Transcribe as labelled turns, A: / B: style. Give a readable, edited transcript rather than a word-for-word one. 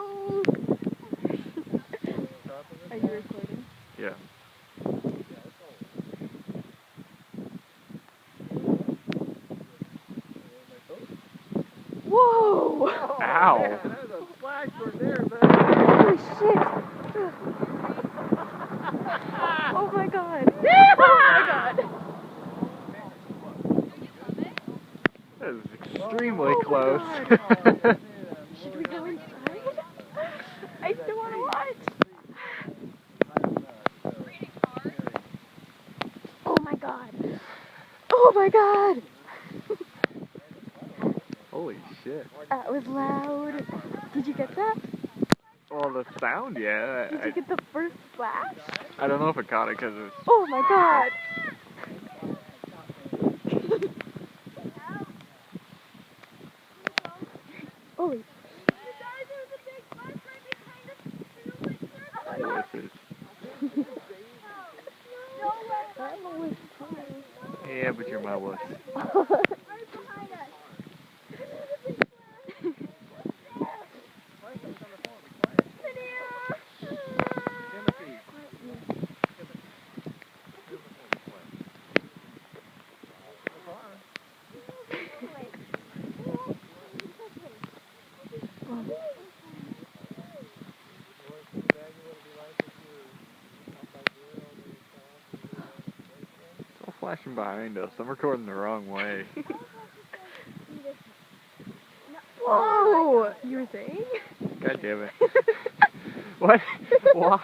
A: Oh! Are you recording?
B: Yeah.
A: Whoa!
B: Ow!
C: Man, that was a splash right there, man.
A: Holy shit! Oh my god! Oh my god!
B: That is extremely
A: Oh my
B: close.
A: God. Should we go inside? I still want to watch! Oh my god! Oh my god!
B: Holy shit.
A: That was loud. Did you get that?
B: Well, the sound, yeah.
A: Did you get the first splash?
B: I don't know if it caught it because it's...
A: Oh my god! Holy.
B: Wussers. Yeah, but you're my wuss. It's all flashing behind us. I'm recording the wrong way.
A: Whoa! You were saying?
B: God damn it. What? Why?